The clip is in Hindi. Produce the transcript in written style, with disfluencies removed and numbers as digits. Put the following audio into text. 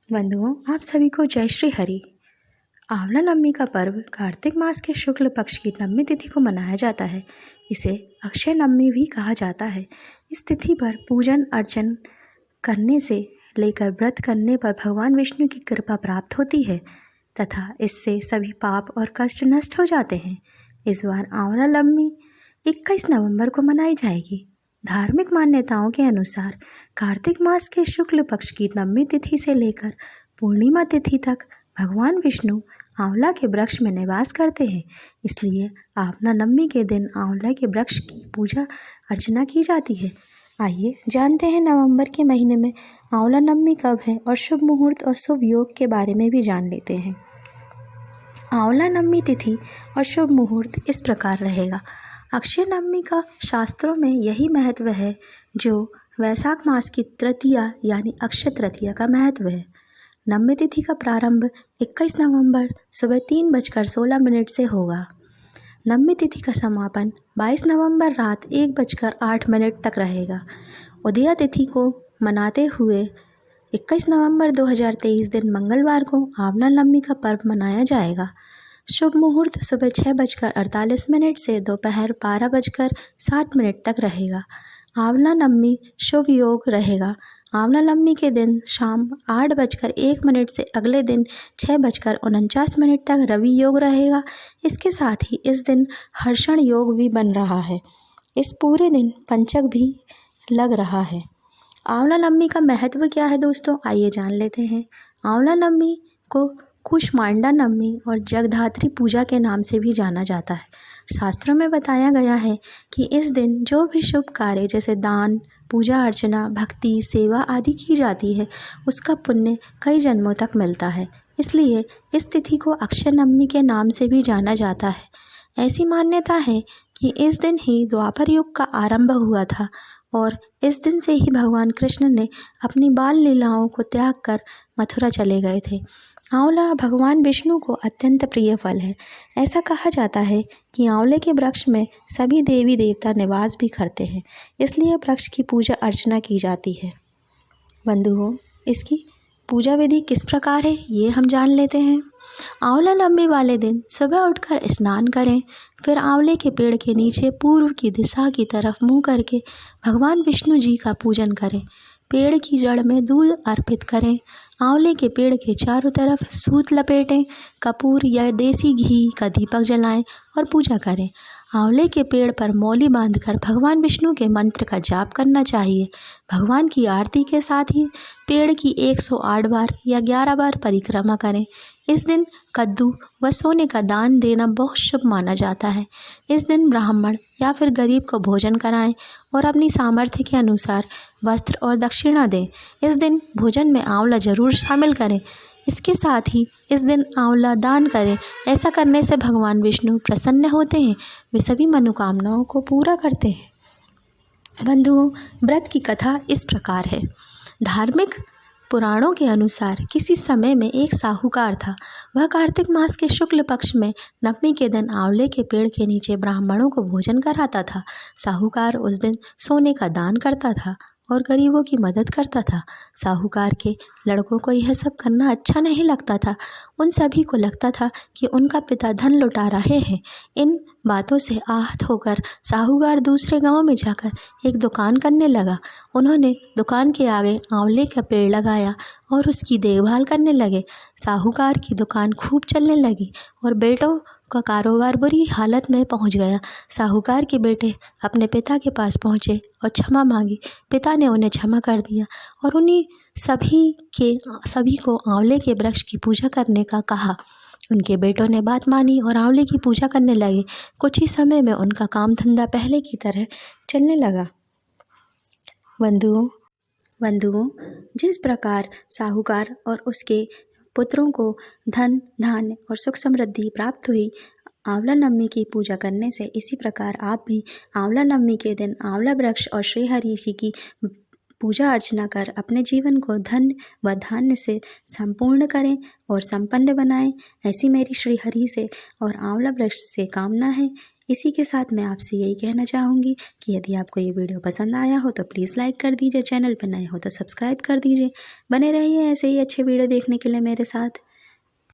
बंधुओं, आप सभी को जय श्री हरि। आंवला नवमी का पर्व कार्तिक मास के शुक्ल पक्ष की नवमी तिथि को मनाया जाता है। इसे अक्षय नवमी भी कहा जाता है। इस तिथि पर पूजन अर्चन करने से लेकर व्रत करने पर भगवान विष्णु की कृपा प्राप्त होती है तथा इससे सभी पाप और कष्ट नष्ट हो जाते हैं। इस बार आंवला नवमी 21 नवंबर को मनाई जाएगी। धार्मिक मान्यताओं के अनुसार कार्तिक मास के शुक्ल पक्ष की नवमी तिथि से लेकर पूर्णिमा तिथि तक भगवान विष्णु आंवला के वृक्ष में निवास करते हैं। इसलिए आंवला नवमी के दिन आंवला के वृक्ष की पूजा अर्चना की जाती है। आइए जानते हैं नवंबर के महीने में आंवला नवमी कब है और शुभ मुहूर्त और शुभ योग के बारे में भी जान लेते हैं। आंवला नवमी तिथि और शुभ मुहूर्त इस प्रकार रहेगा। अक्षय नवमी का शास्त्रों में यही महत्व है जो वैशाख मास की तृतीया यानी अक्षय तृतीया का महत्व है। नवमी तिथि का प्रारंभ 21 नवंबर सुबह 3:16 से होगा। नवमी तिथि का समापन 22 नवंबर रात 1:08 तक रहेगा। उदया तिथि को मनाते हुए 21 नवंबर 2023 दिन मंगलवार को आंवला नवमी का पर्व मनाया जाएगा। शुभ मुहूर्त सुबह 6:48 से दोपहर 12:07 तक रहेगा। आंवला नवमी शुभ योग रहेगा। आंवला नवमी के दिन शाम 8:01 से अगले दिन 6:49 तक रवि योग रहेगा। इसके साथ ही इस दिन हर्षण योग भी बन रहा है। इस पूरे दिन पंचक भी लग रहा है। आंवला नवमी का महत्व क्या है दोस्तों, आइए जान लेते हैं। आंवला नवमी को कुष्मांडा नवमी और जगधात्री पूजा के नाम से भी जाना जाता है। शास्त्रों में बताया गया है कि इस दिन जो भी शुभ कार्य जैसे दान, पूजा अर्चना, भक्ति, सेवा आदि की जाती है उसका पुण्य कई जन्मों तक मिलता है। इसलिए इस तिथि को अक्षय नवमी के नाम से भी जाना जाता है। ऐसी मान्यता है कि इस दिन ही द्वापर युग का आरंभ हुआ था और इस दिन से ही भगवान कृष्ण ने अपनी बाल लीलाओं को त्याग कर मथुरा चले गए थे। आंवला भगवान विष्णु को अत्यंत प्रिय फल है। ऐसा कहा जाता है कि आंवले के वृक्ष में सभी देवी देवता निवास भी करते हैं, इसलिए वृक्ष की पूजा अर्चना की जाती है। बंधुओं, इसकी पूजा विधि किस प्रकार है ये हम जान लेते हैं। आंवला नवमी वाले दिन सुबह उठकर स्नान करें, फिर आंवले के पेड़ के नीचे पूर्व की दिशा की तरफ मुंह करके भगवान विष्णु जी का पूजन करें। पेड़ की जड़ में दूध अर्पित करें। आंवले के पेड़ के चारों तरफ सूत लपेटें, कपूर या देसी घी का दीपक जलाएं और पूजा करें। आंवले के पेड़ पर मौली बांधकर भगवान विष्णु के मंत्र का जाप करना चाहिए। भगवान की आरती के साथ ही पेड़ की 108 बार या 11 बार परिक्रमा करें। इस दिन कद्दू व सोने का दान देना बहुत शुभ माना जाता है। इस दिन ब्राह्मण या फिर गरीब को भोजन कराएं और अपनी सामर्थ्य के अनुसार वस्त्र और दक्षिणा दें। इस दिन भोजन में आंवला जरूर शामिल करें। इसके साथ ही इस दिन आंवला दान करें। ऐसा करने से भगवान विष्णु प्रसन्न होते हैं, वे सभी मनोकामनाओं को पूरा करते हैं। बंधुओं, व्रत की कथा इस प्रकार है। धार्मिक पुराणों के अनुसार किसी समय में एक साहूकार था। वह कार्तिक मास के शुक्ल पक्ष में नवमी के दिन आंवले के पेड़ के नीचे ब्राह्मणों को भोजन कराता था। साहूकार उस दिन सोने का दान करता था और गरीबों की मदद करता था। साहूकार के लड़कों को यह सब करना अच्छा नहीं लगता था। उन सभी को लगता था कि उनका पिता धन लुटा रहे हैं। इन बातों से आहत होकर साहूकार दूसरे गांव में जाकर एक दुकान करने लगा। उन्होंने दुकान के आगे आंवले का पेड़ लगाया और उसकी देखभाल करने लगे। साहूकार की दुकान खूब चलने लगी और बेटों का कारोबार बुरी हालत में पहुंच गया। साहूकार के बेटे अपने पिता के पास पहुंचे और क्षमा मांगी। पिता ने उन्हें क्षमा कर दिया और उन्हीं सभी को आंवले के वृक्ष की पूजा करने का कहा। उनके बेटों ने बात मानी और आंवले की पूजा करने लगे। कुछ ही समय में उनका काम धंधा पहले की तरह चलने लगा। बंधुओं, जिस प्रकार साहूकार और उसके पुत्रों को धन, धान्य और सुख समृद्धि प्राप्त हुई आंवला नवमी की पूजा करने से, इसी प्रकार आप भी आंवला नवमी के दिन आंवला वृक्ष और श्री हरि जी की पूजा अर्चना कर अपने जीवन को धन व धान्य से संपूर्ण करें और संपन्न बनाएं। ऐसी मेरी श्री हरि से और आंवला वृक्ष से कामना है। इसी के साथ मैं आपसे यही कहना चाहूँगी कि यदि आपको ये वीडियो पसंद आया हो तो प्लीज़ लाइक कर दीजिए, चैनल पर नए हो तो सब्सक्राइब कर दीजिए। बने रहिए ऐसे ही अच्छे वीडियो देखने के लिए मेरे साथ।